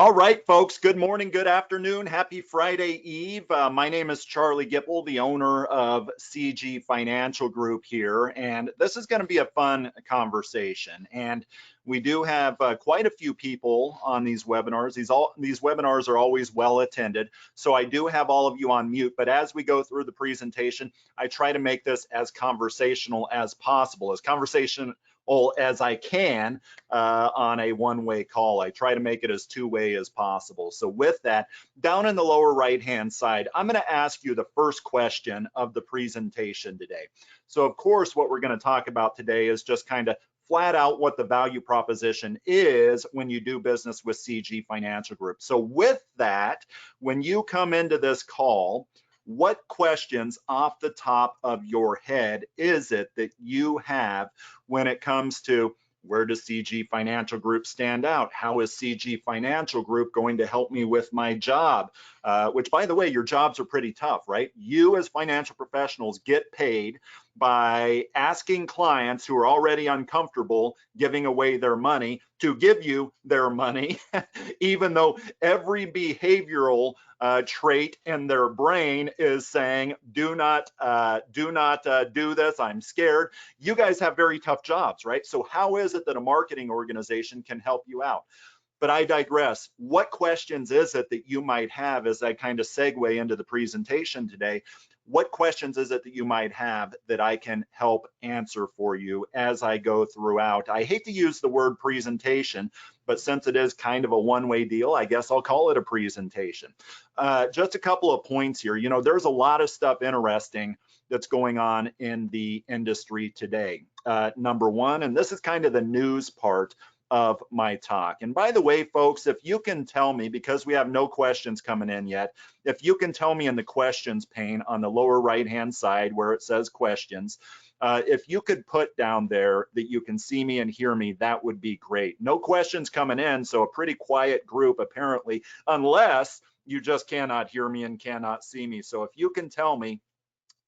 All right, folks, good morning, good afternoon, happy Friday Eve. My name is Charlie Gipple, the owner of CG Financial Group here, and this is going to be a fun conversation. And we do have quite a few people on these webinars. These webinars are always well attended, so I do have all of you on mute, but as we go through the presentation, I try to make this as conversational as possible, as conversational as I can on a one-way call. I try to make it as two-way as possible. So with that, down in the lower right-hand side, I'm going to ask you the first question of the presentation today. So of course, what we're going to talk about today is just kind of flat out what the value proposition is when you do business with CG Financial Group. So with that, when you come into this call, what questions off the top of your head is it that you have when it comes to where does CG Financial Group stand out? How is CG Financial Group going to help me with my job? Which, by the way, your jobs are pretty tough, right? You as financial professionals get paid by asking clients who are already uncomfortable giving away their money to give you their money, even though every behavioral trait in their brain is saying, do not do this, I'm scared. You guys have very tough jobs, right? So how is it that a marketing organization can help you out? But I digress. What questions is it that you might have as I kind of segue into the presentation today? What questions is it that you might have that I can help answer for you as I go throughout? I hate to use the word presentation, but since it is kind of a one-way deal, I guess I'll call it a presentation. Just a couple of points here. You know, there's a lot of stuff interesting that's going on in the industry today. Number one, and this is kind of the news part of my talk. And by the way, folks, if you can tell me, because we have no questions coming in yet, if you can tell me in the questions pane on the lower right-hand side where it says questions, if you could put down there that you can see me and hear me, that would be great. No questions coming in, so a pretty quiet group apparently, unless you just cannot hear me and cannot see me. So if you can tell me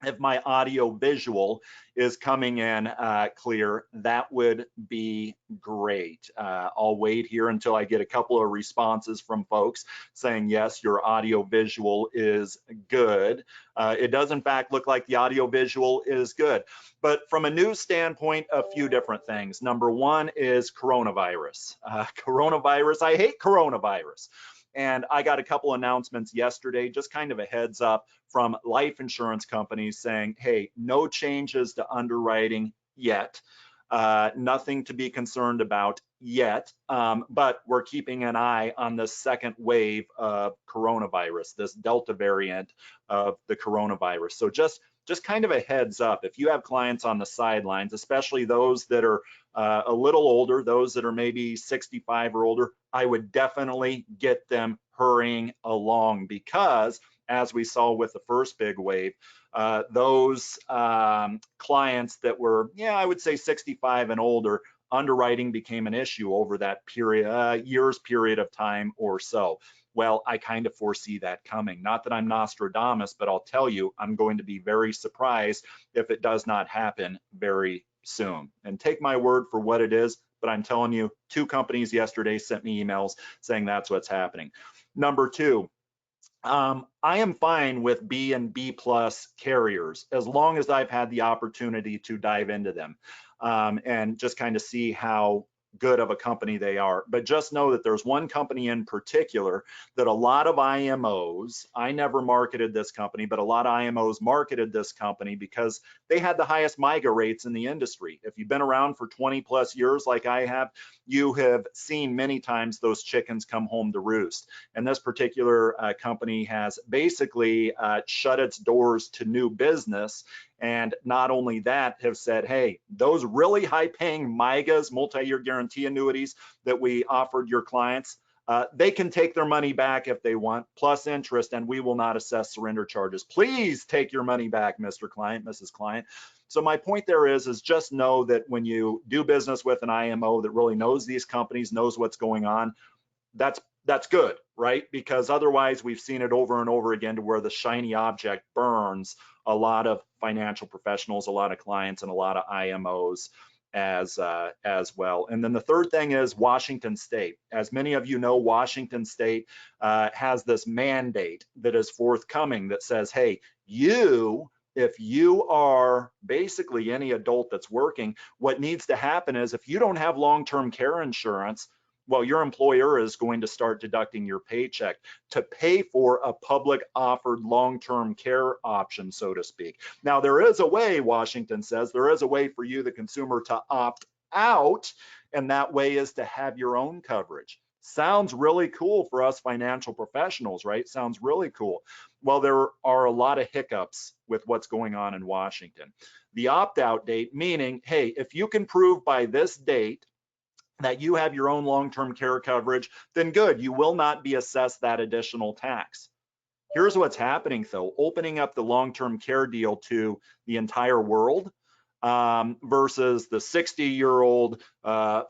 if my audio visual is coming in clear, that would be great. I'll wait here until I get a couple of responses from folks saying, yes, your audio visual is good. It does in fact look like the audio visual is good. But from a news standpoint, a few different things. Number one is coronavirus. Coronavirus, I hate coronavirus. And I got a couple announcements yesterday, just kind of a heads up from life insurance companies saying, hey, no changes to underwriting yet. Nothing to be concerned about yet, but we're keeping an eye on the second wave of coronavirus, this Delta variant of the coronavirus. So just kind of a heads up, if you have clients on the sidelines, especially those that are a little older, those that are maybe 65 or older, I would definitely get them hurrying along, because as we saw with the first big wave, those clients that were, I would say 65 and older, underwriting became an issue over that period, year's period of time or so. Well, I kind of foresee that coming. Not that I'm Nostradamus, but I'll tell you, I'm going to be very surprised if it does not happen very soon. And take my word for what it is, but I'm telling you, 2 companies yesterday sent me emails saying that's what's happening. Number 2, I am fine with B and B plus carriers as long as I've had the opportunity to dive into them and just kind of see how good of a company they are. But just know that there's one company in particular that a lot of IMOs, I never marketed this company, but a lot of IMOs marketed this company because they had the highest MIGA rates in the industry. If you've been around for 20 plus years like I have, you have seen many times those chickens come home to roost. And this particular company has basically shut its doors to new business. And not only that, have said, hey, those really high paying MIGAs, multi-year guarantee annuities that we offered your clients, they can take their money back if they want, plus interest, and we will not assess surrender charges. Please take your money back, Mr. Client, Mrs. Client. So my point there is just know that when you do business with an IMO that really knows these companies, knows what's going on, that's good, right? Because otherwise we've seen it over and over again to where the shiny object burns a lot of financial professionals, a lot of clients, and a lot of IMOs as well. And then the third thing is Washington State. As many of you know, Washington State has this mandate that is forthcoming that says, hey, if you are basically any adult that's working, what needs to happen is if you don't have long-term care insurance, well, your employer is going to start deducting your paycheck to pay for a public offered long-term care option, so to speak. Now, there is a way, Washington says, there is a way for you, the consumer, to opt out, and that way is to have your own coverage. Sounds really cool for us financial professionals, right? Sounds really cool. Well, there are a lot of hiccups with what's going on in Washington. The opt-out date, meaning, hey, if you can prove by this date that you have your own long-term care coverage, then good, you will not be assessed that additional tax. Here's what's happening though, opening up the long-term care deal to the entire world versus the 60-year-old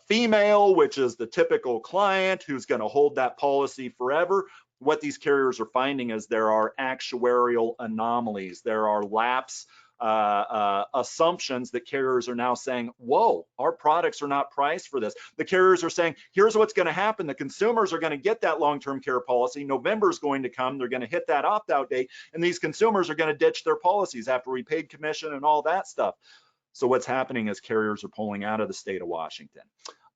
female, which is the typical client who's going to hold that policy forever. What these carriers are finding is there are actuarial anomalies, there are lapse assumptions that carriers are now saying, whoa, our products are not priced for this. The carriers are saying, here's what's going to happen. The consumers are going to get that long-term care policy. November is going to come. They're going to hit that opt-out date, and these consumers are going to ditch their policies after we paid commission and all that stuff. So what's happening is carriers are pulling out of the state of Washington.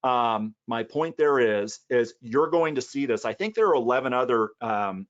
My point there is you're going to see this. I think there are 11 other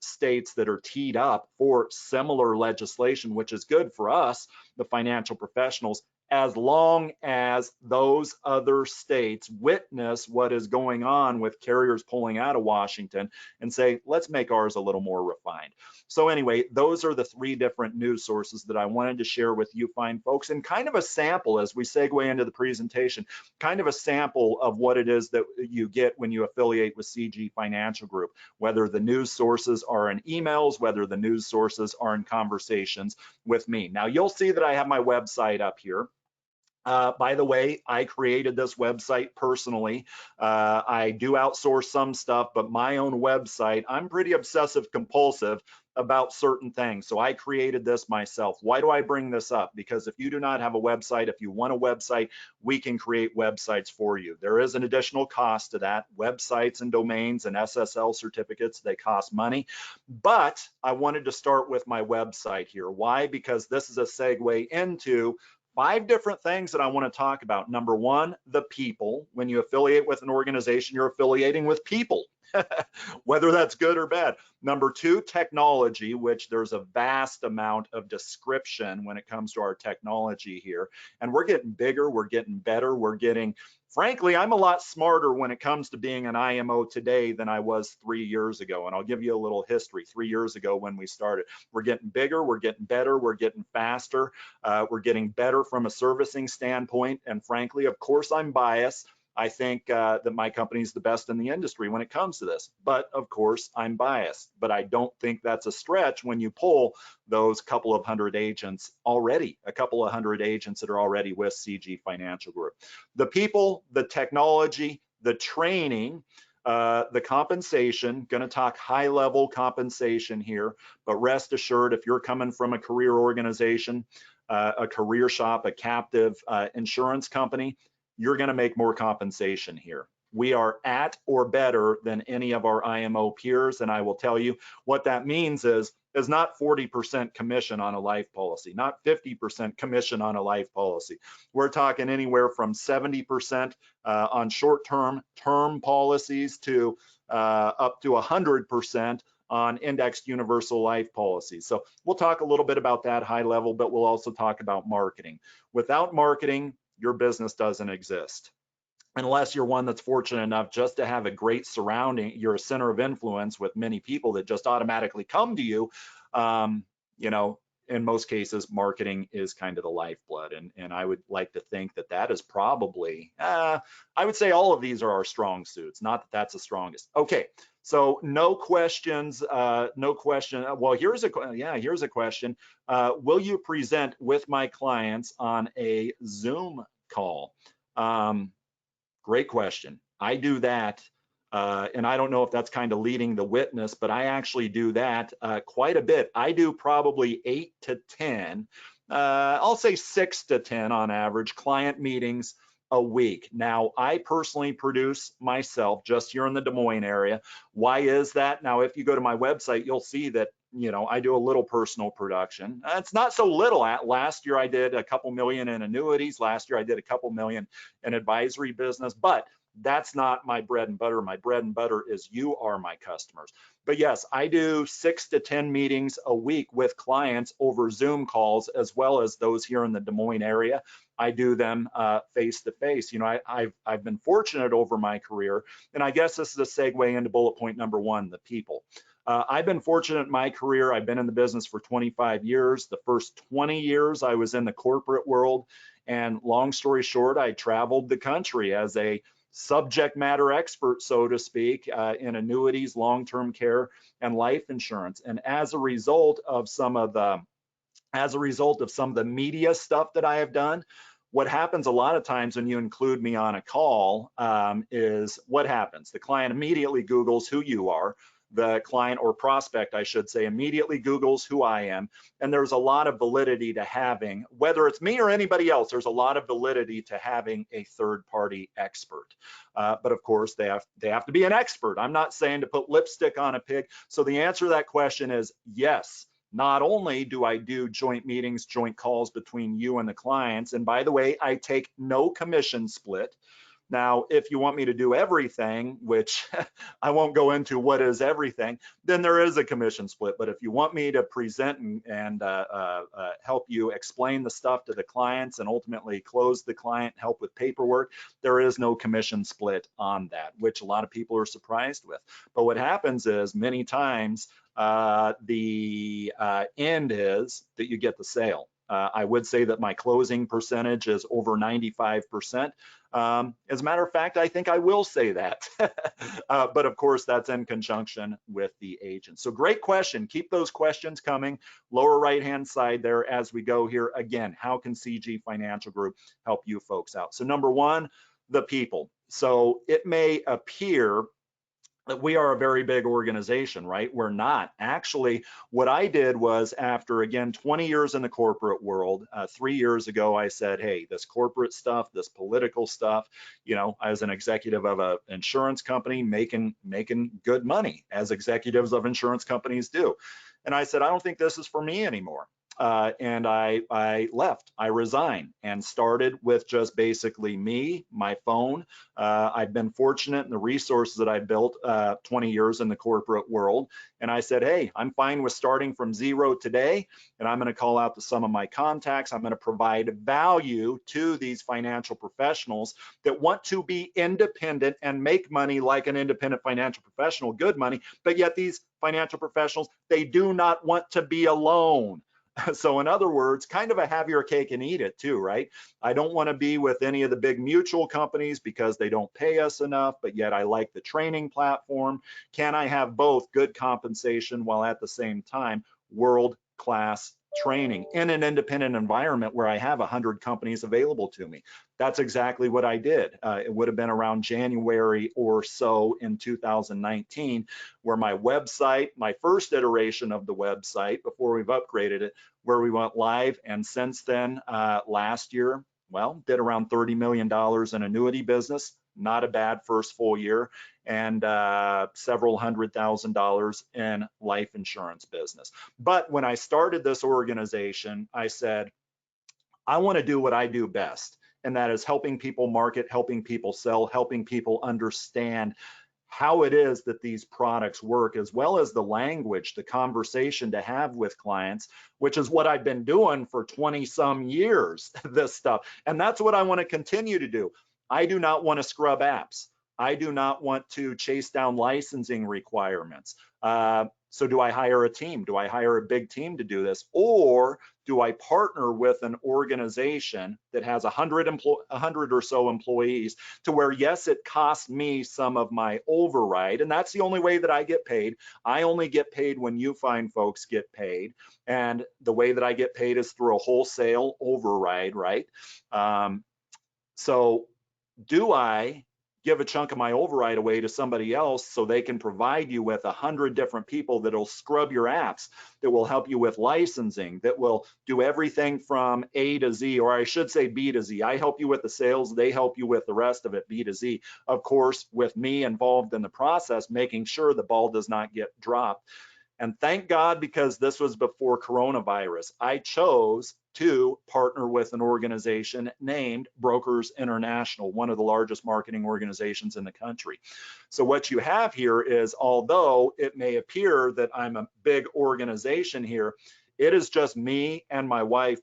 states that are teed up for similar legislation, which is good for us, the financial professionals, as long as those other states witness what is going on with carriers pulling out of Washington and say, let's make ours a little more refined. So anyway, those are the three different news sources that I wanted to share with you fine folks, and kind of a sample as we segue into the presentation, kind of a sample of what it is that you get when you affiliate with CG Financial Group, whether the news sources are in emails, whether the news sources are in conversations with me. Now you'll see that I have my website up here. By the way, I created this website personally. I do outsource some stuff, but my own website, I'm pretty obsessive compulsive about certain things. So I created this myself. Why do I bring this up? Because if you do not have a website, if you want a website, we can create websites for you. There is an additional cost to that. Websites and domains and SSL certificates, they cost money. But I wanted to start with my website here. Why? Because this is a segue into 5 different things that I want to talk about. Number 1, the people. When you affiliate with an organization, you're affiliating with people, whether that's good or bad. Number 2, technology, which there's a vast amount of description when it comes to our technology here. And we're getting bigger, we're getting better, we're getting, frankly, I'm a lot smarter when it comes to being an IMO today than I was 3 years ago. And I'll give you a little history. 3 years ago when we started, we're getting bigger, we're getting better, we're getting faster, we're getting better from a servicing standpoint. And frankly, of course, I'm biased. I think that my company is the best in the industry when it comes to this. But of course, I'm biased. But I don't think that's a stretch when you pull those couple of hundred agents already, a couple of hundred agents that are already with CG Financial Group. The people, the technology, the training, the compensation, going to talk high level compensation here, but rest assured, if you're coming from a career organization, a career shop, a captive insurance company, you're going to make more compensation here. We are at or better than any of our IMO peers, and I will tell you what that means is not 40% commission on a life policy, not 50% commission on a life policy. We're talking anywhere from 70% on short-term term policies to up to 100% on indexed universal life policies. So we'll talk a little bit about that high level, but we'll also talk about marketing. Without marketing, your business doesn't exist. Unless you're one that's fortunate enough just to have a great surrounding, you're a center of influence with many people that just automatically come to you. You know, in most cases, marketing is kind of the lifeblood. And I would like to think that that is probably, I would say all of these are our strong suits, not that that's the strongest. Okay, so no questions, no question. Well, here's a question. Will you present with my clients on a Zoom call? Great question. I do that. And I don't know if that's kind of leading the witness, but I actually do that quite a bit. I do probably 8 to 10, I'll say 6 to 10 on average client meetings a week. Now, I personally produce myself just here in the Des Moines area. Why is that? Now, if you go to my website, you'll see that, you know, I do a little personal production. It's not so little. Last year, I did a couple million in annuities. Last year, I did a couple million in advisory business, but that's not my bread and butter. My bread and butter is you are my customers. But yes, I do 6 to 10 meetings a week with clients over Zoom calls, as well as those here in the Des Moines area. I do them face to face. You know, I've been fortunate over my career, and I guess this is a segue into bullet point number 1, the people. I've been fortunate in my career. I've been in the business for 25 years. The first 20 years I was in the corporate world, and long story short, I traveled the country as a subject matter expert, so to speak, in annuities, long-term care, and life insurance. And as a result of some of the media stuff that I have done, what happens a lot of times when you include me on a call is what happens. The client immediately Googles who you are. The client, or prospect, I should say, immediately Googles who I am. And there's a lot of validity to having, whether it's me or anybody else, there's a lot of validity to having a third-party expert. But of course, they have to be an expert. I'm not saying to put lipstick on a pig. So the answer to that question is yes. Not only do I do joint meetings, joint calls between you and the clients, and by the way, I take no commission split. Now, if you want me to do everything, which I won't go into what is everything, then there is a commission split. But if you want me to present and help you explain the stuff to the clients and ultimately close the client, help with paperwork, there is no commission split on that, which a lot of people are surprised with. But what happens is many times the end is that you get the sale. I would say that my closing percentage is over 95%. As a matter of fact, I think I will say that. But of course, that's in conjunction with the agent. So great question. Keep those questions coming. Lower right-hand side there as we go here. Again, how can CG Financial Group help you folks out? So number 1, the people. So it may appear that we are a very big organization, right? We're not. Actually, what I did was, after, again, 20 years in the corporate world, 3 years ago, I said, hey, this corporate stuff, this political stuff, you know, I was an executive of an insurance company making good money, as executives of insurance companies do. And I said, I don't think this is for me anymore. And I left. I resigned and started with just basically me, my phone. I've been fortunate in the resources that I built 20 years in the corporate world. And I said, hey, I'm fine with starting from zero today. And I'm going to call out to some of my contacts. I'm going to provide value to these financial professionals that want to be independent and make money like an independent financial professional, good money. But yet these financial professionals, they do not want to be alone. So in other words, kind of a have your cake and eat it too, right? I don't want to be with any of the big mutual companies because they don't pay us enough, but yet I like the training platform. Can I have both good compensation while at the same time world-class training in an independent environment where I have 100 companies available to me? That's exactly what I did. It would have been around January or so in 2019, where my website, my first iteration of the website before we've upgraded it, where we went live. And since then, last year, well, did around $30 million in annuity business. Not a bad first full year, and several $100,000 in life insurance business. But when I started this organization, I said, I want to do what I do best, and that is helping people market, helping people sell, helping people understand how it is that these products work, as well as the language, the conversation to have with clients, which is what I've been doing for 20 some years, this stuff. And that's what I want to continue to do. I do not want to scrub apps. I do not want to chase down licensing requirements. So do I hire a team? Do I hire a big team to do this? Or do I partner with an organization that has 100 or so employees, to where, yes, it costs me some of my override, and that's the only way that I get paid. I only get paid when you fine folks get paid, and the way that I get paid is through a wholesale override, right? So do I give a chunk of my override away to somebody else so they can provide you with 100 different people that'll scrub your apps, that will help you with licensing, that will do everything from A to Z, or I should say B to Z. I help you with the sales, they help you with the rest of it, B to Z. Of course, with me involved in the process, making sure the ball does not get dropped. And thank God, because this was before coronavirus, I chose to partner with an organization named Brokers International, one of the largest marketing organizations in the country. So what you have here is, although it may appear that I'm a big organization here, it is just me and my wife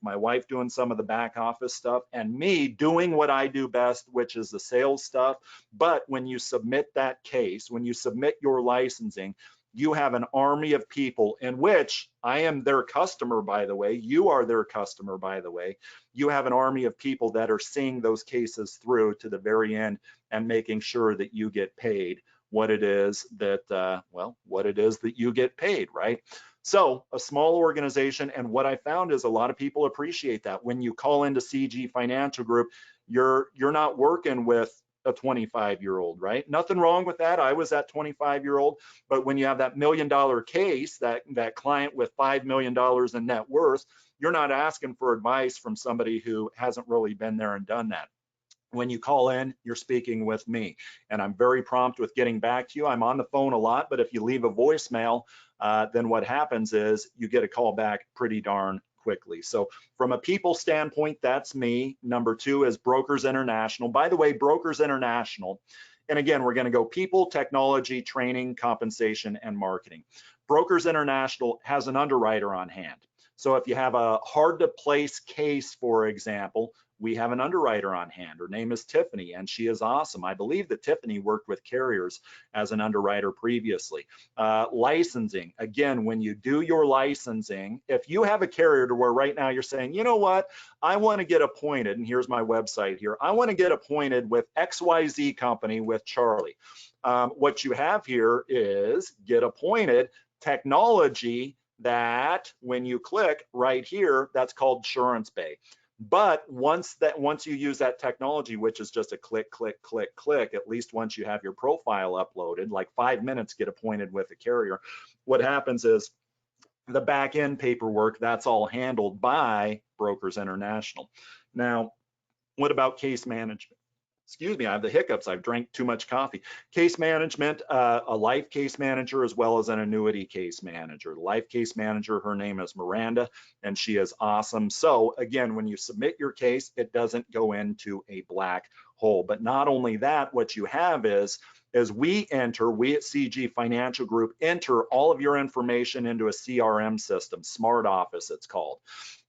doing some of the back office stuff, and me doing what I do best, which is the sales stuff. But when you submit that case, when you submit your licensing, you have an army of people, in which I am their customer, by the way. You are their customer, by the way. You have an army of people that are seeing those cases through to the very end and making sure that you get paid what it is that, what it is that you get paid, right? So a small organization, and what I found is a lot of people appreciate that. When you call into CG Financial Group, you're not working with a 25-year-old, right? Nothing wrong with that. I was that 25-year-old, but when you have that $1 million case, that client with $5 million in net worth, you're not asking for advice from somebody who hasn't really been there and done that. When you call in, you're speaking with me, and I'm very prompt with getting back to you. I'm on the phone a lot, but if you leave a voicemail, then what happens is you get a call back pretty darn quickly. So from a people standpoint, that's me. Number two is Brokers International. By the way, Brokers International, and again, we're going to go people, technology, training, compensation, and marketing. Brokers International has an underwriter on hand. So if you have a hard to place case, for example, we have an underwriter on hand. Her name is Tiffany, and she is awesome. I believe that Tiffany worked with carriers as an underwriter previously. Licensing, again, when you do your licensing, if you have a carrier to where right now you're saying, you know what, I want to get appointed, and here's my website here, I want to get appointed with XYZ company with Charlie. What you have here is get appointed technology, that when you click right here, that's called Insurance Bay. But once you use that technology, which is just a click, click, click, click, at least once you have your profile uploaded, like 5 minutes, get appointed with a carrier, what happens is the back end paperwork, that's all handled by Brokers International. Now, what about case management? Excuse me, I have the hiccups. I've drank too much coffee. Case management, a life case manager as well as an annuity case manager. The life case manager, her name is Miranda, and she is awesome. So again, when you submit your case, it doesn't go into a black hole. But not only that, what you have is we at CG Financial Group enter all of your information into a CRM system, Smart Office it's called.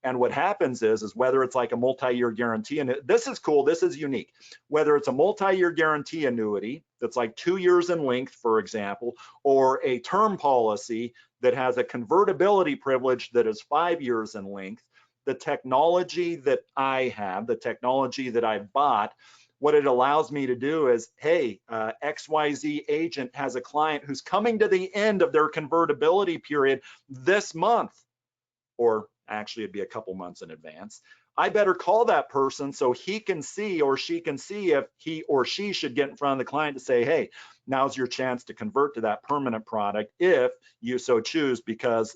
And what happens is whether it's like a multi-year guarantee, and this is cool, this is unique, whether it's a multi-year guarantee annuity that's like 2 years in length, for example, or a term policy that has a convertibility privilege that is 5 years in length, the technology that I have, the technology that I bought, what it allows me to do is, hey, XYZ agent has a client who's coming to the end of their convertibility period this month, or actually it'd be a couple months in advance. I better call that person so he can see, or she can see, if he or she should get in front of the client to say, hey, now's your chance to convert to that permanent product if you so choose, because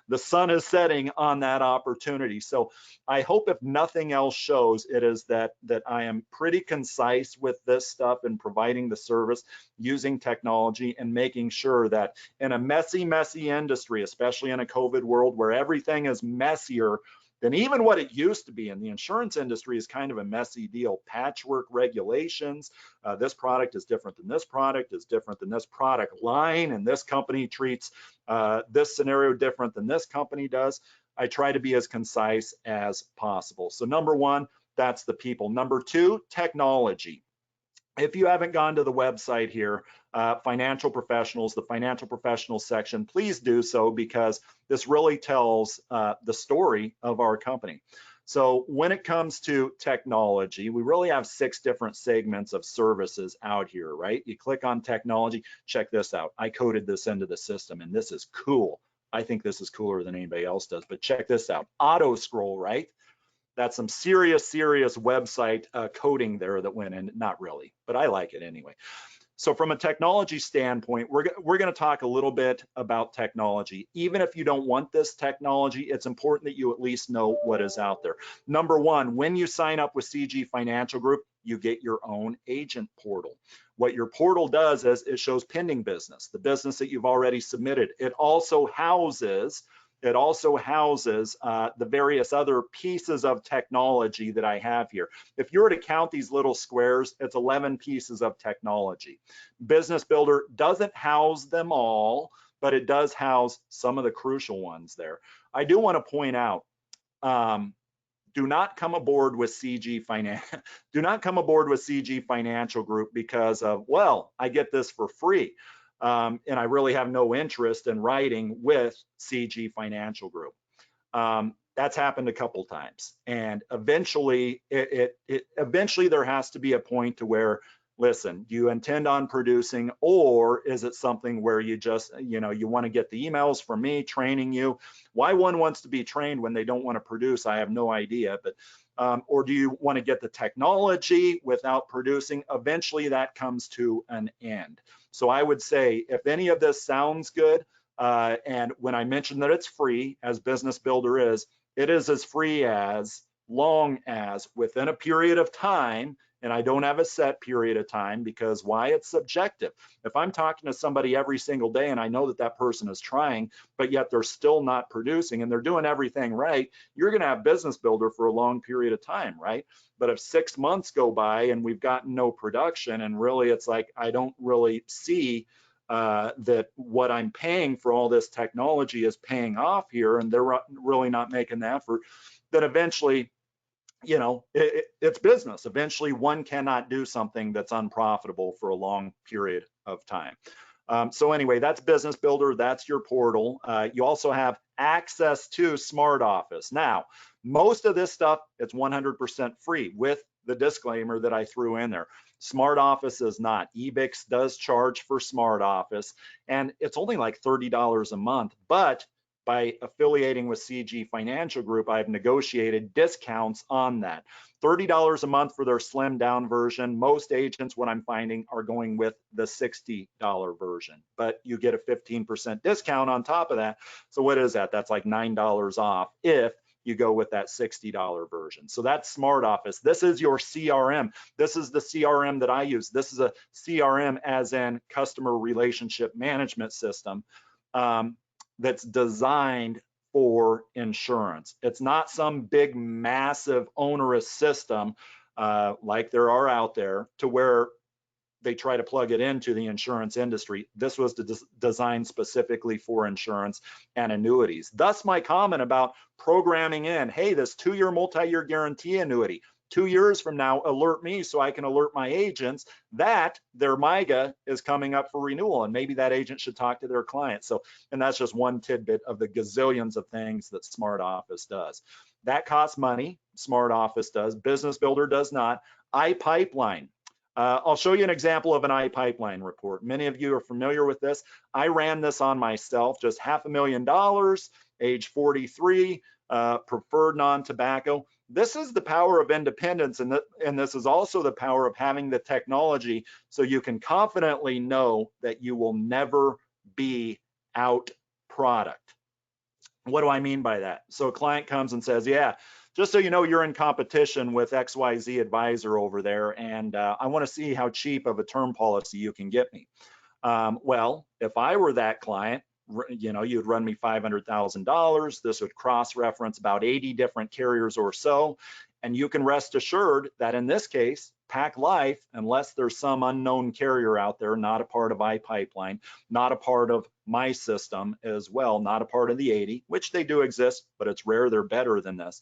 the sun is setting on that opportunity. So I hope, if nothing else shows, it is that I am pretty concise with this stuff and providing the service using technology and making sure that in a messy industry, especially in a COVID world where everything is messier than even what it used to be. And the insurance industry is kind of a messy deal. Patchwork regulations. This product is different than this product, is different than this product line, and this company treats this scenario different than this company does. I try to be as concise as possible. So number one, that's the people. Number two, technology. If you haven't gone to the website here, financial professionals, the financial professionals section, please do so, because this really tells the story of our company. So when it comes to technology, we really have 6 different segments of services out here, right? You click on technology, check this out. I coded this into the system, and this is cool. I think this is cooler than anybody else does, but check this out. Auto scroll, right? That's some serious website coding there that went in. Not really, but I like it anyway. So from a technology standpoint, we're going to talk a little bit about technology. Even if you don't want this technology, it's important that you at least know what is out there. Number one, when you sign up with CG Financial Group, you get your own agent portal. What your portal does is it shows pending business, the business that you've already submitted. It also houses the various other pieces of technology that I have here. If you were to count these little squares, it's 11 pieces of technology. Business Builder doesn't house them all, but it does house some of the crucial ones there. I do want to point out, do not come aboard with CG Financial Group because of, well, I get this for free. And I really have no interest in writing with CG Financial Group. That's happened a couple times, and eventually, eventually there has to be a point to where, listen, do you intend on producing, or is it something where you just, you want to get the emails from me training you? Why one wants to be trained when they don't want to produce, I have no idea. But or do you want to get the technology without producing? Eventually, that comes to an end. So I would say, if any of this sounds good, and when I mentioned that it's free, as Business Builder is, it is as free as long as within a period of time, and I don't have a set period of time because why? It's subjective. If I'm talking to somebody every single day and I know that that person is trying, but yet they're still not producing and they're doing everything right, you're going to have Business Builder for a long period of time, right? But if 6 months go by and we've gotten no production, and really it's like, I don't really see that what I'm paying for all this technology is paying off here, and they're really not making the effort, then eventually, it's business. Eventually, one cannot do something that's unprofitable for a long period of time. So anyway, that's Business Builder. That's your portal. You also have access to Smart Office. Now, most of this stuff, it's 100% free with the disclaimer that I threw in there. Smart Office is not. Ebix does charge for Smart Office, and it's only like $30 a month, but by affiliating with CG Financial Group, I've negotiated discounts on that. $30 a month for their slimmed down version. Most agents, what I'm finding, are going with the $60 version, but you get a 15% discount on top of that. So what is that? That's like $9 off if you go with that $60 version. So that's Smart Office. This is your CRM. This is the CRM that I use. This is a CRM, as in customer relationship management system. That's designed for insurance. It's not some big, massive, onerous system like there are out there to where they try to plug it into the insurance industry. This was designed specifically for insurance and annuities. Thus my comment about programming in, hey, this 2-year multi-year guarantee annuity, 2 years from now, alert me so I can alert my agents that their MIGA is coming up for renewal, and maybe that agent should talk to their client. So, and that's just one tidbit of the gazillions of things that Smart Office does. That costs money, Smart Office does. Business Builder does not. iPipeline. I'll show you an example of an iPipeline report. Many of you are familiar with this. I ran this on myself, just $500,000, age 43, preferred non-tobacco. This is the power of independence, and this is also the power of having the technology so you can confidently know that you will never be out product. What do I mean by that? So a client comes and says, yeah, just so you know, you're in competition with XYZ advisor over there, and I want to see how cheap of a term policy you can get me. Well, if I were that client, you'd run me $500,000. This would cross-reference about 80 different carriers or so. And you can rest assured that in this case, Pac Life, unless there's some unknown carrier out there, not a part of iPipeline, not a part of my system as well, not a part of the 80, which they do exist, but it's rare, they're better than this.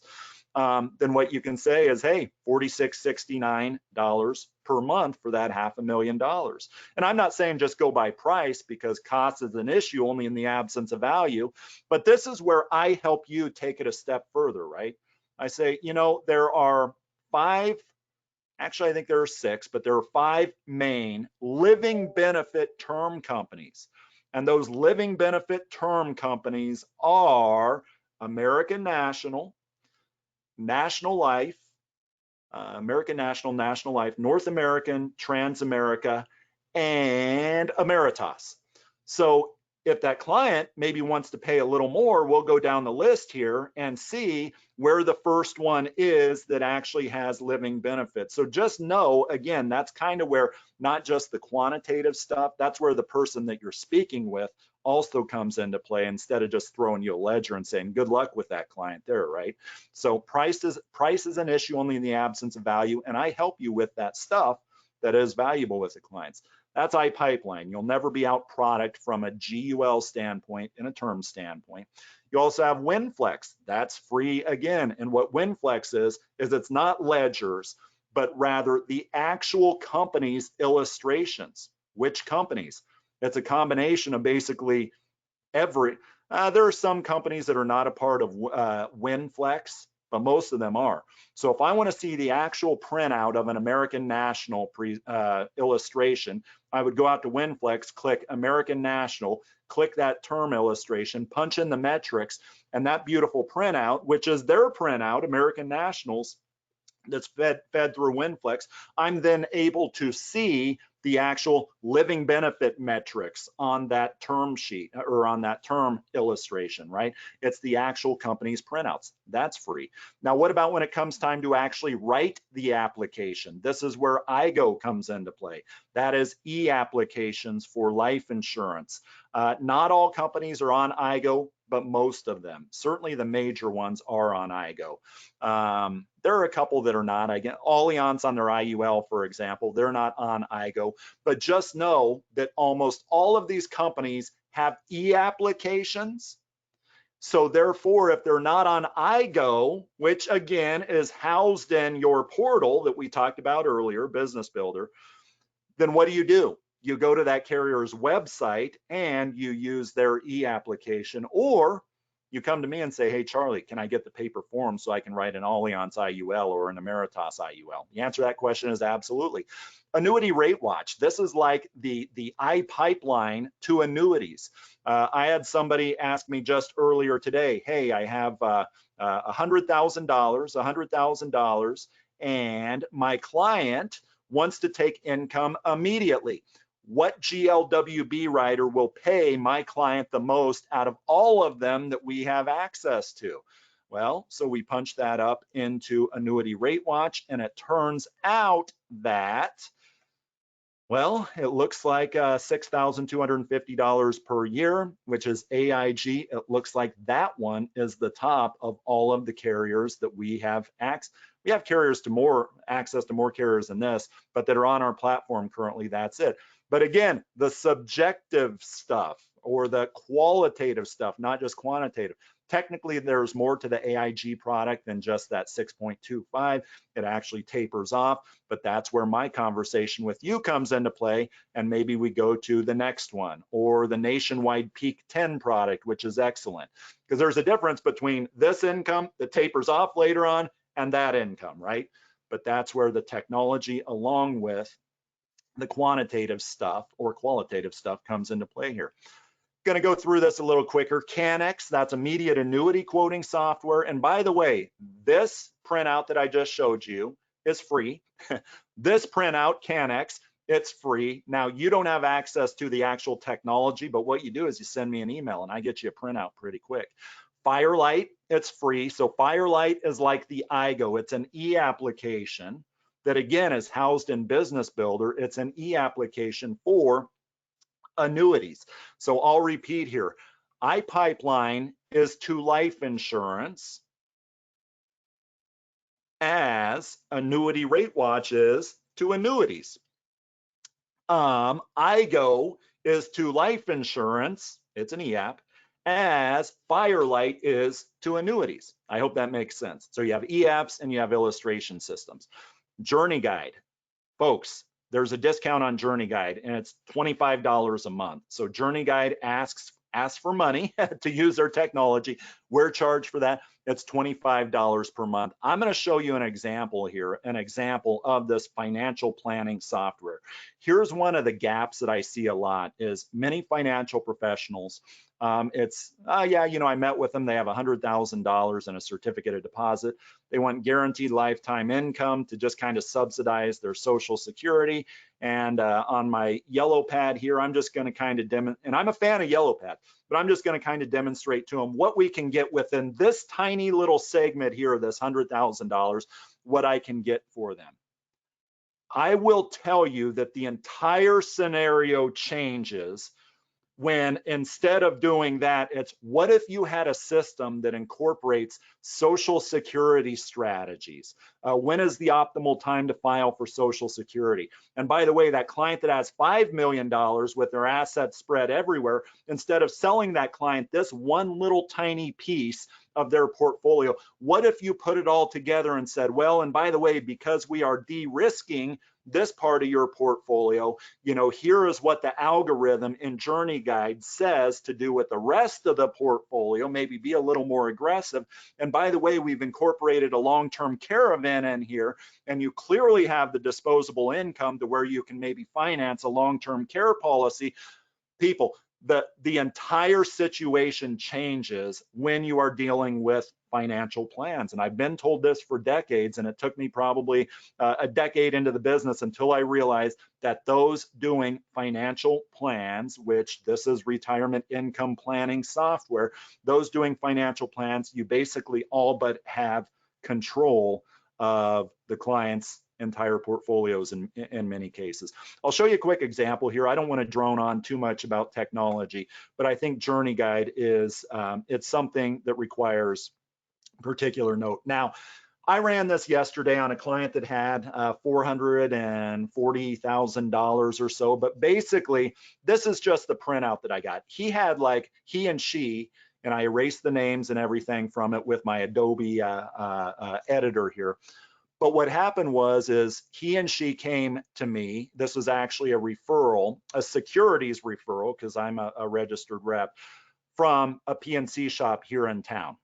Then what you can say is, hey, $46.69 per month for that $500,000. And I'm not saying just go by price, because cost is an issue only in the absence of value, but this is where I help you take it a step further, right? I say, there are 5, actually I think there are 6, but there are 5 main living benefit term companies. And those living benefit term companies are American National, National Life, American National, National Life, North American, Transamerica, and Ameritas. So if that client maybe wants to pay a little more, we'll go down the list here and see where the first one is that actually has living benefits. So just know, again, that's kind of where not just the quantitative stuff, that's where the person that you're speaking with also comes into play, instead of just throwing you a ledger and saying, good luck with that client there, right? So price is an issue only in the absence of value, and I help you with that stuff that is valuable with the clients. That's iPipeline. You'll never be out product from a GUL standpoint and a term standpoint. You also have WinFlex. That's free again. And what WinFlex is it's not ledgers, but rather the actual company's illustrations. Which companies? It's a combination of basically every, there are some companies that are not a part of WinFlex, but most of them are. So if I want to see the actual printout of an American National illustration, I would go out to WinFlex, click American National, click that term illustration, punch in the metrics, and that beautiful printout, which is their printout, American National's, that's fed through WinFlex, I'm then able to see the actual living benefit metrics on that term sheet or on that term illustration, right? It's the actual company's printouts. That's free. Now, what about when it comes time to actually write the application? This is where IGO comes into play. That is e-applications for life insurance. Not all companies are on IGO, but most of them. Certainly the major ones are on IGO. There are a couple that are not. Again, Allianz on their IUL, for example, they're not on IGO, but just know that almost all of these companies have e-applications. So therefore, if they're not on IGO, which again is housed in your portal that we talked about earlier, Business Builder, then what do? You go to that carrier's website and you use their e-application, or you come to me and say, hey, Charlie, can I get the paper form so I can write an Allianz IUL or an Ameritas IUL? The answer to that question is absolutely. Annuity Rate Watch. This is like the iPipeline to annuities. I had somebody ask me just earlier today, hey, I have $100,000, and my client wants to take income immediately. What GLWB writer will pay my client the most out of all of them that we have access to? Well, so we punch that up into Annuity Rate Watch, and it turns out that, well, it looks like $6,250 per year, which is AIG. It looks like that one is the top of all of the carriers that we have access. We have access to more carriers than this, but that are on our platform currently. That's it. But again, the subjective stuff or the qualitative stuff, not just quantitative. Technically, there's more to the AIG product than just that 6.25. It actually tapers off, but that's where my conversation with you comes into play, and maybe we go to the next one, or the Nationwide Peak 10 product, which is excellent. Because there's a difference between this income that tapers off later on and that income, right? But that's where the technology along with the quantitative stuff or qualitative stuff comes into play here. Going to go through this a little quicker. CanX, that's immediate annuity quoting software. And by the way, this printout that I just showed you is free. This printout, CanX, it's free. Now, you don't have access to the actual technology, but what you do is you send me an email and I get you a printout pretty quick. Firelight, it's free. So Firelight is like the IGO. It's an e-application that again is housed in Business Builder. It's an e-application for annuities. So I'll repeat here. iPipeline is to life insurance as Annuity Rate Watch is to annuities. IGO is to life insurance, it's an e-app, as Firelight is to annuities. I hope that makes sense. So you have e-apps and you have illustration systems. Journey Guide, folks, there's a discount on Journey Guide and it's $25 a month. So Journey Guide asks for money to use their technology. We're charged for that. It's $25 per month. I'm going to show you an example here, an example of this financial planning software. Here's one of the gaps that I see a lot is many financial professionals. Yeah, you know, I met with them. They have $100,000 in a certificate of deposit. They want guaranteed lifetime income to just kind of subsidize their Social Security. And on my yellow pad here, I'm just going to kind of and I'm a fan of yellow pad, but I'm just going to kind of demonstrate to them what we can get within this tiny little segment here of this $100,000, what I can get for them. I will tell you that the entire scenario changes when instead of doing that, it's what if you had a system that incorporates Social Security strategies? When is the optimal time to file for Social Security? And by the way, that client that has $5 million with their assets spread everywhere, instead of selling that client this one little tiny piece of their portfolio, what if you put it all together and said, well, and by the way, because we are de-risking this part of your portfolio, you know, here is what the algorithm in Journey Guide says to do with the rest of the portfolio, maybe be a little more aggressive. And by the way, we've incorporated a long-term care event in here, and you clearly have the disposable income to where you can maybe finance a long-term care policy. People, the entire situation changes when you are dealing with financial plans. And I've been told this for decades, and it took me probably a decade into the business until I realized that those doing financial plans, which this is retirement income planning software, those doing financial plans, you basically all but have control of the client's entire portfolios in many cases. I'll show you a quick example here. I don't want to drone on too much about technology, but I think Journey Guide is it's something that requires particular note. Now, I ran this yesterday on a client that had $440,000 or so, but basically this is just the printout that I got. He had like he and she, and I erased the names and everything from it with my Adobe editor here. But what happened is he and she came to me. This was actually a referral, a securities referral, because I'm a registered rep, from a PNC shop here in town.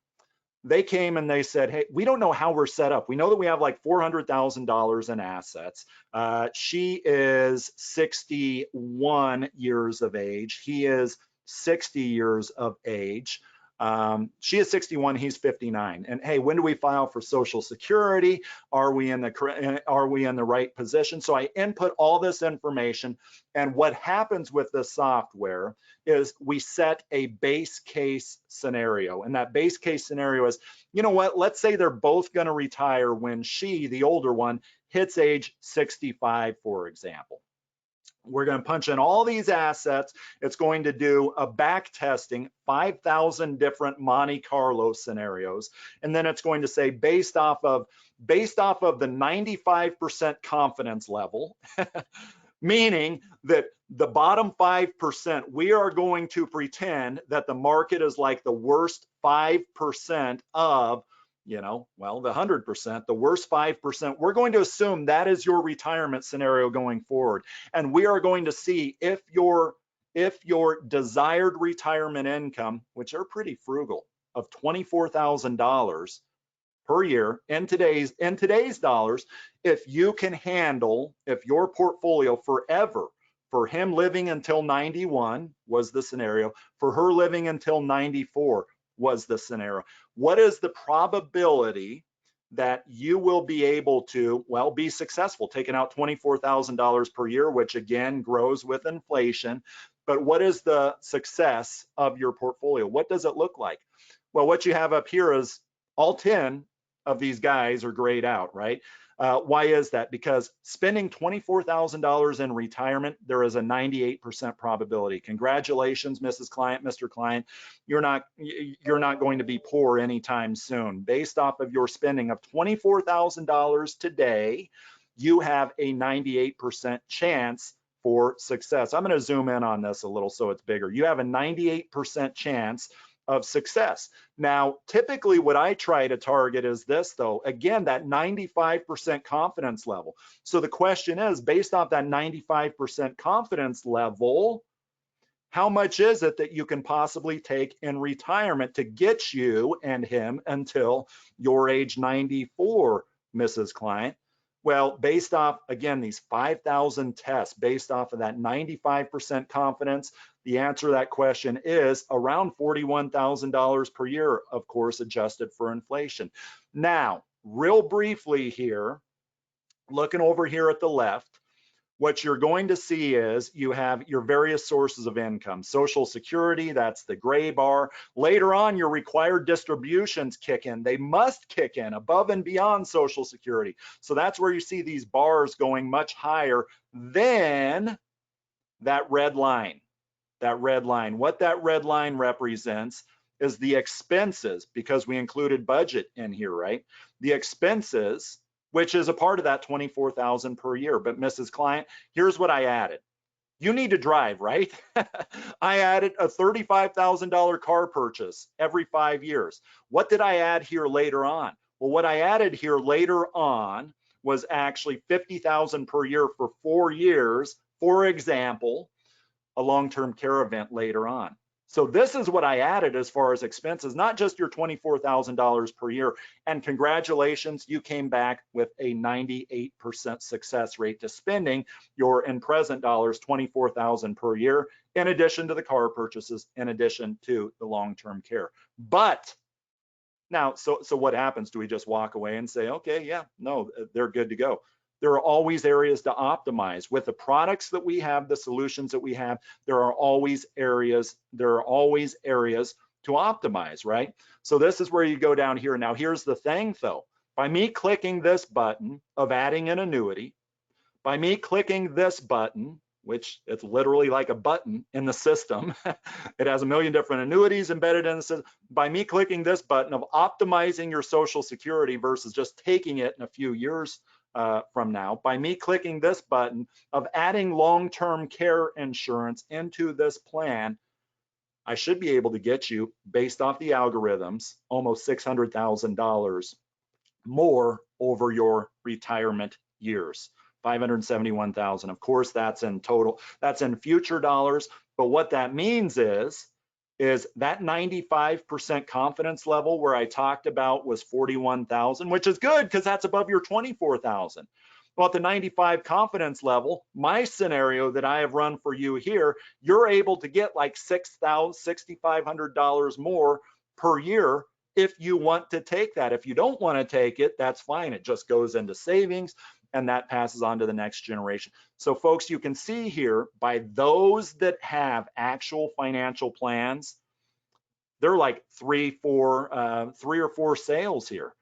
They came and they said, hey, we don't know how we're set up. We know that we have like $400,000 in assets. She is 61 years of age. He is 60 years of age. She is 61, he's 59. And hey, when do we file for Social Security? Are we in the right position? So I input all this information, and what happens with this software is we set a base case scenario. And that base case scenario is, you know what, let's say they're both going to retire when she, the older one, hits age 65, for example. We're going to punch in all these assets. It's going to do a back testing, 5,000 different Monte Carlo scenarios. And then it's going to say based off of the 95% confidence level, meaning that the bottom 5%, we are going to pretend that the market is like the worst 5% of, you know, well, the 100%, the worst 5%, we're going to assume that is your retirement scenario going forward. And we are going to see if your desired retirement income, which are pretty frugal, of $24,000 per year in today's dollars, if you can handle, if your portfolio forever, for him living until 91 was the scenario, for her living until 94 was the scenario. What is the probability that you will be able to, well, be successful, taking out $24,000 per year, which again grows with inflation, but what is the success of your portfolio? What does it look like? Well, what you have up here is all 10 of these guys are grayed out, right? Why is that? Because spending $24,000 in retirement, there is a 98% probability. Congratulations, Mrs. Client, Mr. Client. You're not going to be poor anytime soon. Based off of your spending of $24,000 today, you have a 98% chance for success. I'm going to zoom in on this a little so it's bigger. You have a 98% chance of success. Now, typically what I try to target is this though, again, that 95% confidence level. So the question is, based off that 95% confidence level, How much is it that you can possibly take in retirement to get you and him until your age 94, Mrs. Client? Well, based off, again, these 5,000 tests, based off of that 95% confidence, the answer to that question is around $41,000 per year, of course, adjusted for inflation. Now, real briefly here, looking over here at the left, what you're going to see is you have your various sources of income. Social Security, that's the gray bar. Later on, your required distributions kick in. They must kick in above and beyond Social Security. So that's where you see these bars going much higher than that red line. That red line. What that red line represents is the expenses, because we included budget in here, right? The expenses, which is a part of that 24,000 per year. But Mrs. Client, here's what I added. You need to drive, right? I added a $35,000 car purchase every 5 years. What did I add here later on? Well, what I added here later on was actually 50,000 per year for 4 years, for example, a long-term care event later on. So this is what I added as far as expenses, not just your $24,000 per year. And congratulations, you came back with a 98% success rate to spending your, in present dollars, $24,000 per year, in addition to the car purchases, in addition to the long-term care. But now, so what happens? Do we just walk away and say, okay, yeah, no, they're good to go? There are always areas to optimize. With the products that we have, the solutions that we have, there are always areas to optimize, right? So this is where you go down here. Now, here's the thing though. By me clicking this button of adding an annuity, by me clicking this button, which it's literally like a button in the system, it has a million different annuities embedded in the system. By me clicking this button of optimizing your Social Security versus just taking it in a few years from now, by me clicking this button of adding long-term care insurance into this plan, I should be able to get you, based off the algorithms, almost $600,000 more over your retirement years. 571,000. Of course, that's in total. That's in future dollars. But what that means is that 95% confidence level where I talked about was 41,000, which is good because that's above your 24,000. Well, at the 95 confidence level, my scenario that I have run for you here, you're able to get like $6,500 more per year if you want to take that. If you don't want to take it, that's fine. It just goes into savings and that passes on to the next generation. So folks, you can see here, by those that have actual financial plans, they're like three or four sales here.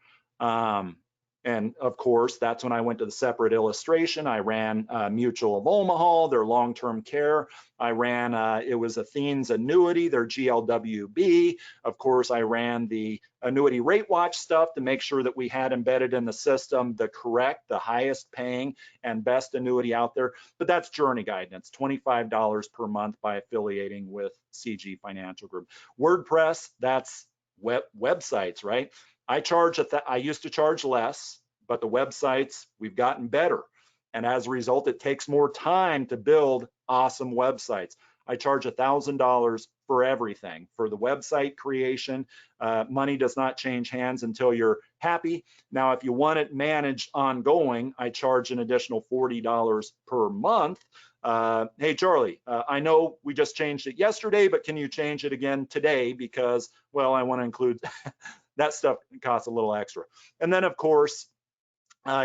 And of course, that's when I went to the separate illustration. I ran Mutual of Omaha, their long-term care. I ran, it was Athene's Annuity, their GLWB. Of course, I ran the Annuity Rate Watch stuff to make sure that we had embedded in the system the correct, the highest paying and best annuity out there. But that's Journey Guide, and it's $25 per month by affiliating with CG Financial Group. WordPress, that's websites, right? I used to charge less, but the websites, we've gotten better. And as a result, it takes more time to build awesome websites. I charge $1,000 for everything. For the website creation, money does not change hands until you're happy. Now, if you want it managed ongoing, I charge an additional $40 per month. Hey, Charlie, I know we just changed it yesterday, but can you change it again today? Because, well, I want to include that stuff costs a little extra. And then, of course,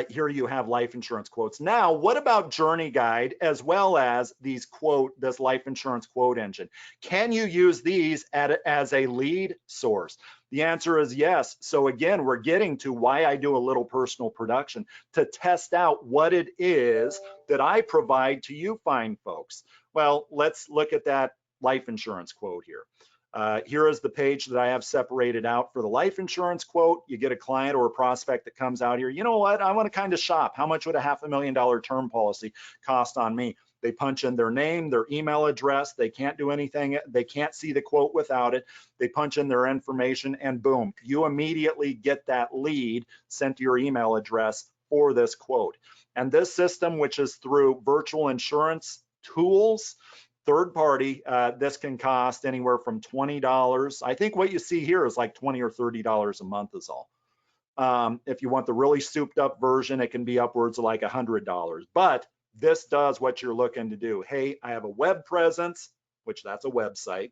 here you have life insurance quotes. Now, what about Journey Guide as well as this life insurance quote engine? Can you use these as a lead source? The answer is yes. So again, we're getting to why I do a little personal production, to test out what it is that I provide to you fine folks. Well, let's look at that life insurance quote here. Here is the page that I have separated out for the life insurance quote. You get a client or a prospect that comes out here. You know what? I want to kind of shop. How much would a $500,000 term policy cost on me? They punch in their name, their email address. They can't do anything. They can't see the quote without it. They punch in their information and boom, you immediately get that lead sent to your email address for this quote. And this system, which is through virtual insurance tools, Third party, this can cost anywhere from $20. I think what you see here is like $20 or $30 a month is all. If you want the really souped up version, it can be upwards of like $100. But this does what you're looking to do. Hey, I have a web presence, which that's a website.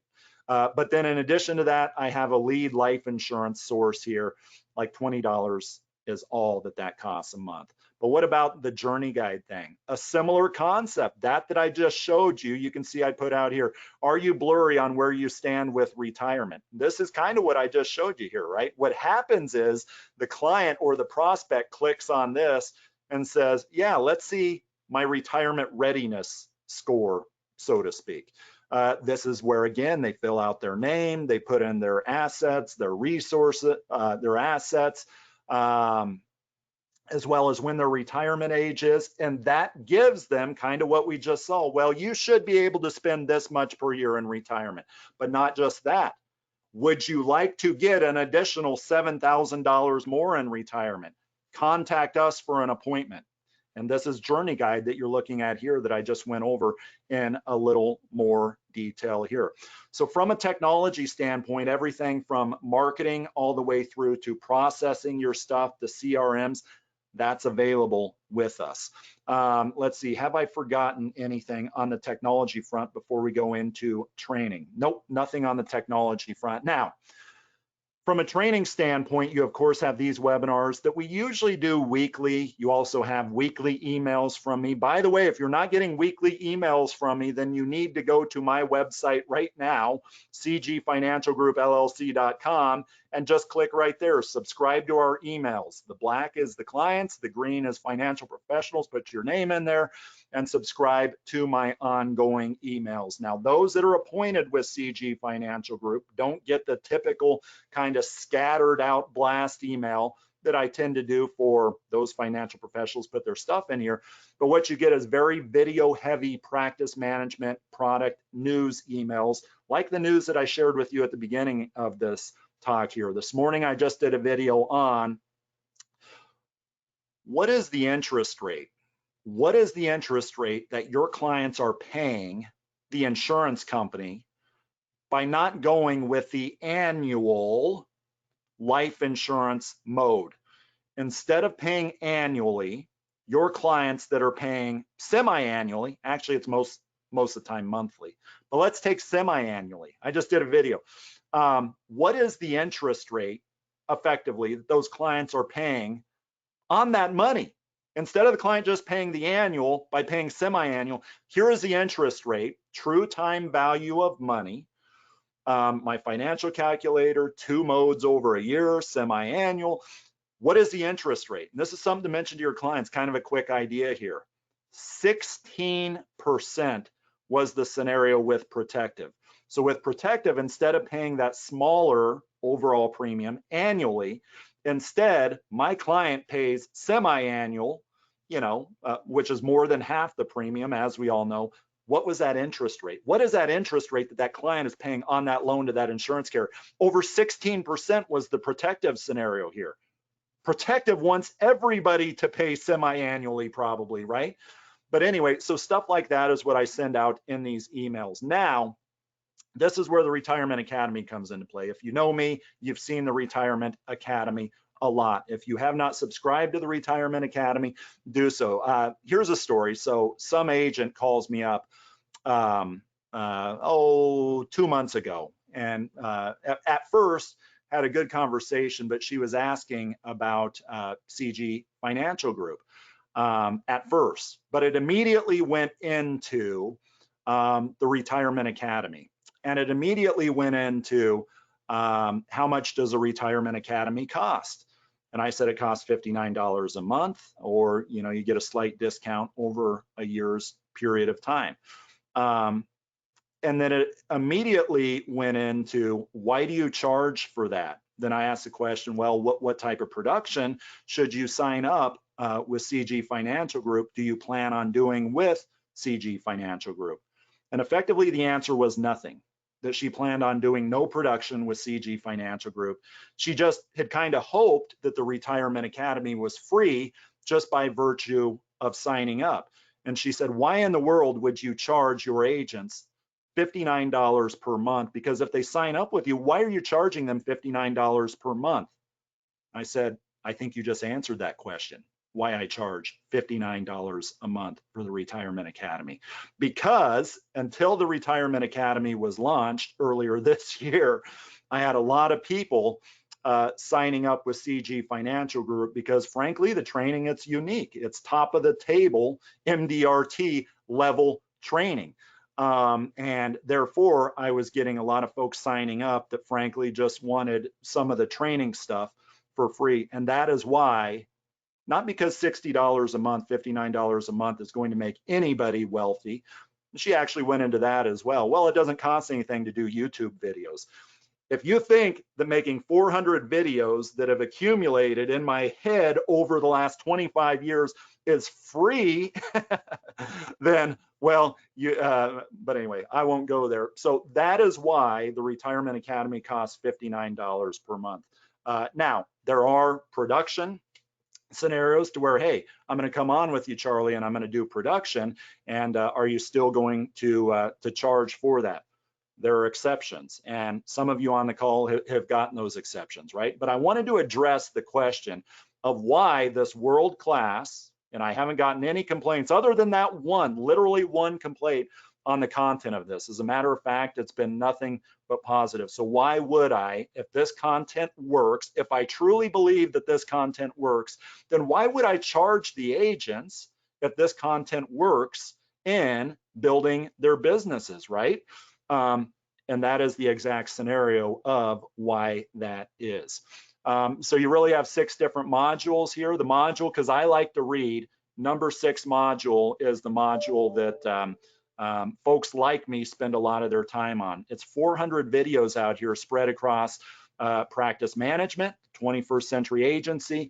But then in addition to that, I have a lead life insurance source here, like $20 is all that costs a month. But what about the journey guide thing? A similar concept, that I just showed you. You can see I put out here, are you blurry on where you stand with retirement? This is kind of what I just showed you here, right? What happens is the client or the prospect clicks on this and says, yeah, let's see my retirement readiness score, so to speak. This is where, again, they fill out their name, they put in their assets, their resources, their assets, as well as when their retirement age is, and that gives them kind of what we just saw. Well, you should be able to spend this much per year in retirement, but not just that. Would you like to get an additional $7,000 more in retirement? Contact us for an appointment. And this is Journey Guide that you're looking at here that I just went over in a little more detail here. So from a technology standpoint, everything from marketing all the way through to processing your stuff, the CRMs, that's available with us. Let's see, have I forgotten anything on the technology front before we go into training? Nope, nothing on the technology front. Now, from a training standpoint, you of course have these webinars that we usually do weekly. You also have weekly emails from me. By the way, if you're not getting weekly emails from me, then you need to go to my website right now, cgfinancialgroupllc.com, and just click right there, subscribe to our emails. The black is the clients, the green is financial professionals. Put your name in there and subscribe to my ongoing emails. Now, those that are appointed with CG Financial Group don't get the typical kind of scattered out blast email that I tend to do for those financial professionals, put their stuff in here. But what you get is very video heavy practice management product news emails, like the news that I shared with you at the beginning of this talk here. This morning, I just did a video on what is the interest rate? What is the interest rate that your clients are paying the insurance company by not going with the annual life insurance mode? Instead of paying annually, your clients that are paying semi-annually, actually it's most of the time monthly, but let's take semi-annually. I just did a video. What is the interest rate effectively that those clients are paying on that money? Instead of the client just paying the annual by paying semi-annual, here is the interest rate, true time value of money. My financial calculator, 2 modes over a year, semi-annual. What is the interest rate? And this is something to mention to your clients, kind of a quick idea here. 16% was the scenario with Protective. So with Protective, instead of paying that smaller overall premium annually, instead, my client pays semi-annual, which is more than half the premium, as we all know. What was that interest rate? What is that interest rate that client is paying on that loan to that insurance carrier? Over 16% was the Protective scenario here. Protective wants everybody to pay semi-annually probably, right? But anyway, so stuff like that is what I send out in these emails. Now, this is where the Retirement Academy comes into play. If you know me, you've seen the Retirement Academy a lot. If you have not subscribed to the Retirement Academy, do so. Here's a story. So some agent calls me up 2 months ago, and at first had a good conversation, but she was asking about CG Financial Group at first, but it immediately went into the Retirement Academy, and it immediately went into how much does a Retirement Academy cost? And I said it costs $59 a month, or you get a slight discount over a year's period of time. And then it immediately went into, why do you charge for that? Then I asked the question, well, what type of production should you sign up with CG Financial Group? Do you plan on doing with CG Financial Group? And effectively the answer was nothing, that she planned on doing no production with CG Financial Group. She just had kind of hoped that the Retirement Academy was free just by virtue of signing up. And she said, why in the world would you charge your agents $59 per month, because if they sign up with you, why are you charging them $59 per month? I said, I think you just answered that question, why I charge $59 a month for the Retirement Academy. Because until the Retirement Academy was launched earlier this year, I had a lot of people signing up with CG Financial Group because, frankly, the training, it's unique. It's top of the table MDRT level training. And therefore, I was getting a lot of folks signing up that, frankly, just wanted some of the training stuff for free. And that is why, not because $60 a month, $59 a month is going to make anybody wealthy. She actually went into that as well. Well, it doesn't cost anything to do YouTube videos. If you think that making 400 videos that have accumulated in my head over the last 25 years is free, then, well, but anyway, I won't go there. So that is why the Retirement Academy costs $59 per month. Now, there are production scenarios to where, hey, I'm going to come on with you, Charlie, and I'm going to do production. And are you still going to charge for that? There are exceptions, and some of you on the call have gotten those exceptions, right? But I wanted to address the question of why this world-class, and I haven't gotten any complaints other than that one, literally one complaint on the content of this. As a matter of fact, it's been nothing but positive. So why would I, if this content works, if I truly believe that this content works, then why would I charge the agents if this content works in building their businesses, right? And that is the exact scenario of why that is. So you really have 6 different modules here. The module, because I like to read, number 6 module is the module that folks like me spend a lot of their time on. It's 400 videos out here spread across practice management, 21st century agency,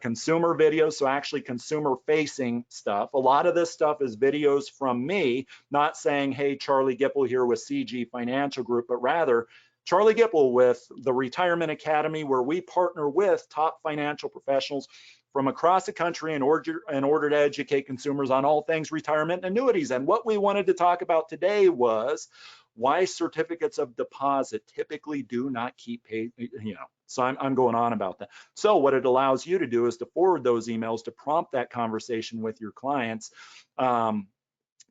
consumer videos, so actually consumer facing stuff. A lot of this stuff is videos from me, not saying, hey, Charlie Gipple here with CG Financial Group, but rather Charlie Gipple with the Retirement Academy, where we partner with top financial professionals from across the country in order to educate consumers on all things retirement and annuities. And what we wanted to talk about today was why certificates of deposit typically do not keep paid, so I'm going on about that. So what it allows you to do is to forward those emails to prompt that conversation with your clients,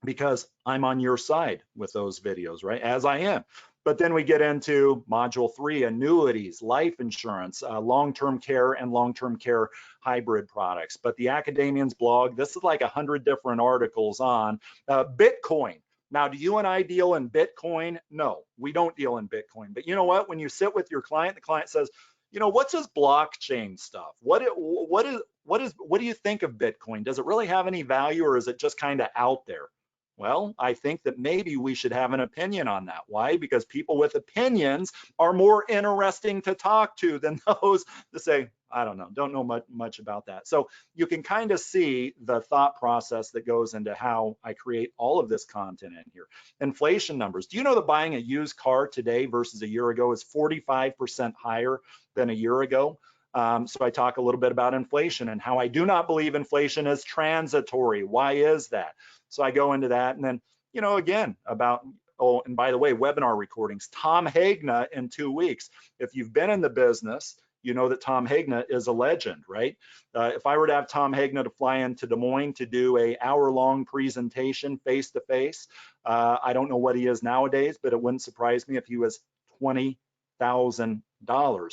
because I'm on your side with those videos, right? As I am. But then we get into module 3, annuities, life insurance, long-term care and long-term care hybrid products. But the Academian's blog, this is like 100 different articles on Bitcoin. Now, do you and I deal in Bitcoin? No, we don't deal in Bitcoin. But you know what? When you sit with your client, the client says, what's this blockchain stuff? What do you think of Bitcoin? Does it really have any value, or is it just kind of out there? Well, I think that maybe we should have an opinion on that. Why? Because people with opinions are more interesting to talk to than those that say, I don't know much about that. So you can kind of see the thought process that goes into how I create all of this content in here. Inflation numbers. Do you know that buying a used car today versus a year ago is 45% higher than a year ago? So I talk a little bit about inflation and how I do not believe inflation is transitory. Why is that? So I go into that, and then, again, about, oh, and by the way, webinar recordings, Tom Hagna in 2 weeks. If you've been in the business, you know that Tom Hagna is a legend, right? If I were to have Tom Hagna to fly into Des Moines to do an hour-long presentation face-to-face, I don't know what he is nowadays, but it wouldn't surprise me if he was $20,000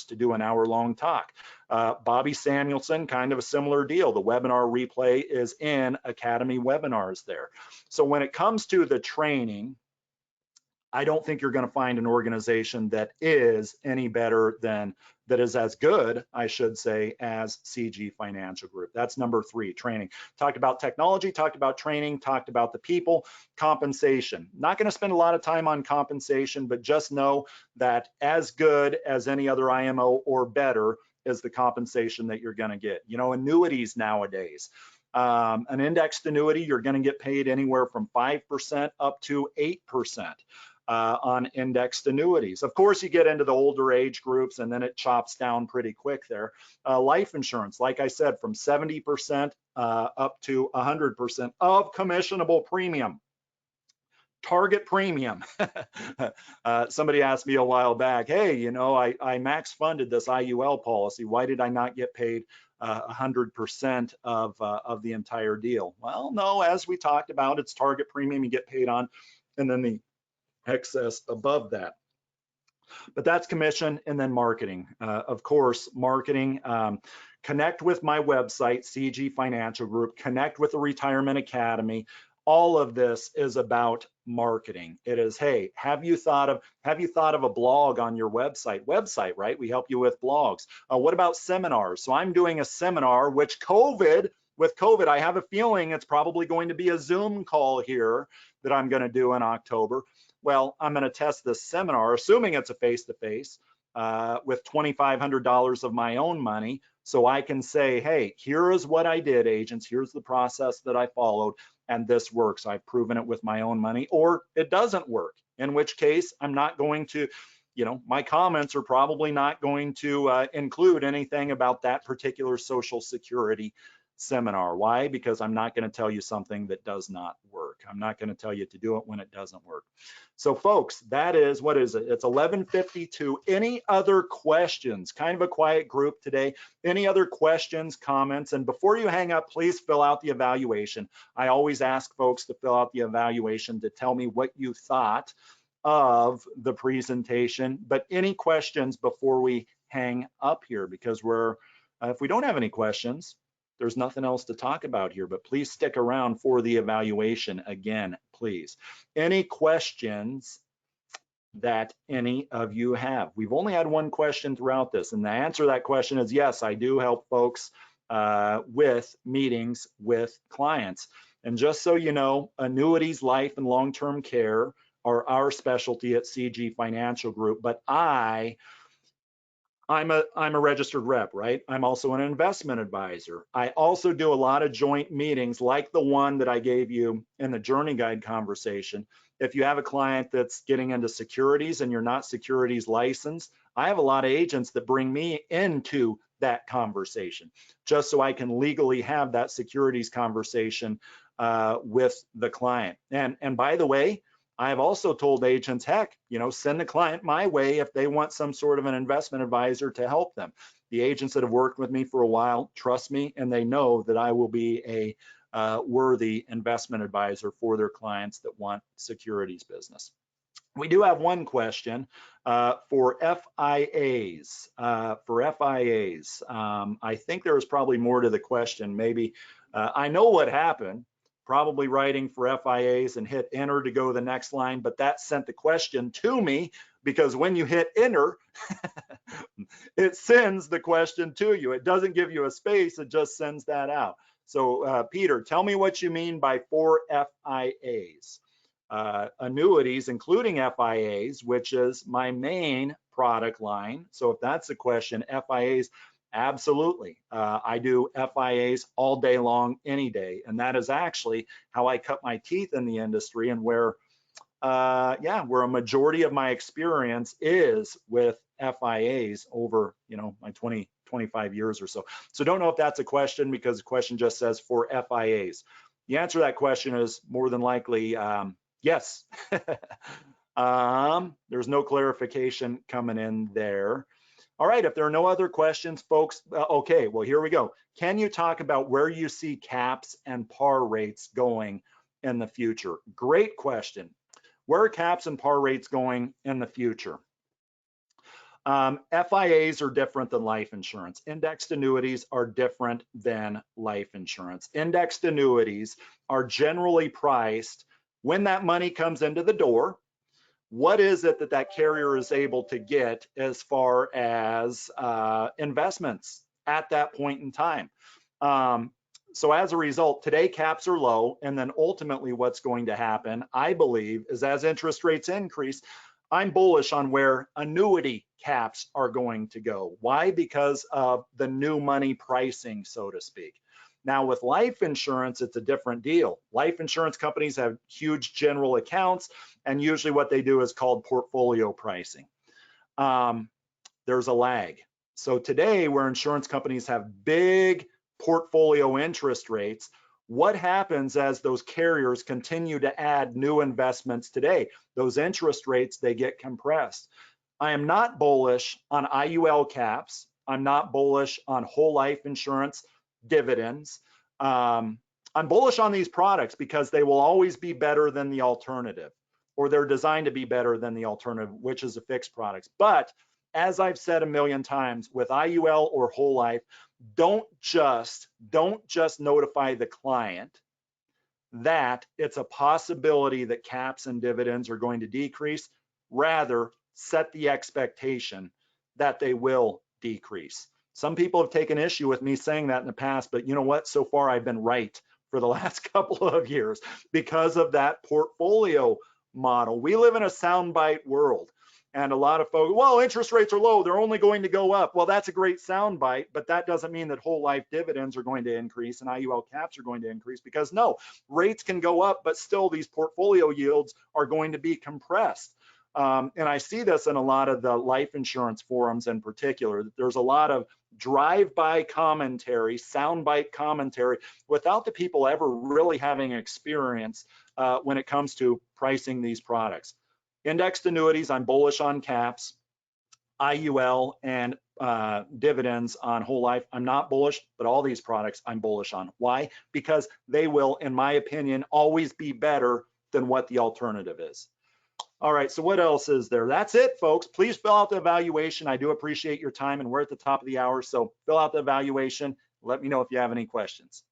to do an hour-long talk. Bobby Samuelson, kind of a similar deal. The webinar replay is in Academy webinars there. So when it comes to the training, I don't think you're going to find an organization that is any better than, that is as good, I should say, as CG Financial Group. That's number 3, training. Talked about technology, talked about training, talked about the people, compensation. Not going to spend a lot of time on compensation, but just know that as good as any other IMO or better is the compensation that you're going to get. Annuities nowadays. An indexed annuity, you're going to get paid anywhere from 5% up to 8%. On indexed annuities. Of course, you get into the older age groups, and then it chops down pretty quick there. Life insurance, like I said, from 70% up to 100% of commissionable premium. Target premium. Somebody asked me a while back, hey, you know, I max funded this IUL policy. Why did I not get paid 100% of the entire deal? Well, no, as we talked about, it's target premium you get paid on, and then the excess above that. But that's commission, and then marketing. Of course, marketing. Connect with my website, CG Financial Group. Connect with the Retirement Academy. All of this is about marketing. It is, hey, have you thought of a blog on your website, right? We help you with blogs. What about seminars? So I'm doing a seminar, which with COVID, I have a feeling it's probably going to be a Zoom call here that I'm going to do in October. Well, I'm going to test this seminar, assuming it's a face-to-face, with $2,500 of my own money, so I can say, hey, here is what I did, agents. Here's the process that I followed, and this works. I've proven it with my own money, or it doesn't work, in which case I'm not going to, you know, my comments are probably not going to include anything about that particular Social Security seminar. Why? Because I'm not going to tell you something that does not work. I'm not going to tell you to do it when it doesn't work. So folks, that is, what is it? It's 11:52. Any other questions? Kind of a quiet group today. Any other questions, comments? And before you hang up, please fill out the evaluation. I always ask folks to fill out the evaluation to tell me what you thought of the presentation. But any questions before we hang up here? Because if we don't have any questions, there's nothing else to talk about here, but please stick around for the evaluation again, please. Any questions that any of you have? We've only had one question throughout this, and the answer to that question is yes, I do help folks with meetings with clients. And just so you know, annuities, life, and long-term care are our specialty at CG Financial Group, but I'm a registered rep, right? I'm also an investment advisor. I also do a lot of joint meetings like the one that I gave you in the Journey Guide conversation. If you have a client that's getting into securities and you're not securities licensed, I have a lot of agents that bring me into that conversation just so I can legally have that securities conversation with the client. And by the way, I have also told agents, heck, you know, send the client my way if they want some sort of an investment advisor to help them. The agents that have worked with me for a while trust me, and they know that I will be a worthy investment advisor for their clients that want securities business. We do have one question for FIAs. I think there was probably more to the question. Maybe I know what happened. Probably writing for FIAs and hit enter to go to the next line, but that sent the question to me because when you hit enter, it sends the question to you. It doesn't give you a space, it just sends that out. So Peter, tell me what you mean by for FIAs. Annuities, including FIAs, which is my main product line. So if that's the question, FIAs, absolutely. I do FIAs all day long, any day. And that is actually how I cut my teeth in the industry and where a majority of my experience is with FIAs over, you know, my 25 years or so. So don't know if that's a question because the question just says for FIAs. The answer to that question is more than likely yes. There's no clarification coming in there. All right, if there are no other questions, folks, okay, well, here we go. Can you talk about where you see caps and par rates going in the future? Great question. Where are caps and par rates going in the future? FIAs are different than life insurance. Indexed annuities are different than life insurance. Indexed annuities are generally priced when that money comes into the door. What is it that that carrier is able to get as far as investments at that point in time? So as a result, today caps are low, and then ultimately what's going to happen, I believe, is as interest rates increase, I'm bullish on where annuity caps are going to go. Why? Because of the new money pricing, so to speak. Now with life insurance, it's a different deal. Life insurance companies have huge general accounts, and usually what they do is called portfolio pricing. There's a lag. So today, where insurance companies have big portfolio interest rates, What happens as those carriers continue to add new investments today? Those interest rates, they get compressed. I am not bullish on IUL caps. I'm not bullish on whole life insurance dividends. I'm bullish on these products because they will always be better than the alternative, or they're designed to be better than the alternative, which is the fixed products. But as I've said a million times, with IUL or whole life, don't just notify the client that it's a possibility that caps and dividends are going to decrease. Rather, set the expectation that they will decrease. Some people have taken issue with me saying that in the past, but you know what? So far, I've been right for the last couple of years because of that portfolio model. We live in a soundbite world. And a lot of folks, well, interest rates are low, they're only going to go up. Well, that's a great soundbite, but that doesn't mean that whole life dividends are going to increase and IUL caps are going to increase, because no, rates can go up, but still these portfolio yields are going to be compressed. And I see this in a lot of the life insurance forums in particular, that there's a lot of drive-by commentary, soundbite commentary, without the people ever really having experience when it comes to pricing these products. Indexed annuities, I'm bullish on caps. IUL and dividends on whole life, I'm not bullish, but all these products I'm bullish on. Why? Because they will, in my opinion, always be better than what the alternative is. All right, so what else is there? That's it, folks. Please fill out the evaluation. I do appreciate your time, and we're at the top of the hour, so fill out the evaluation. Let me know if you have any questions.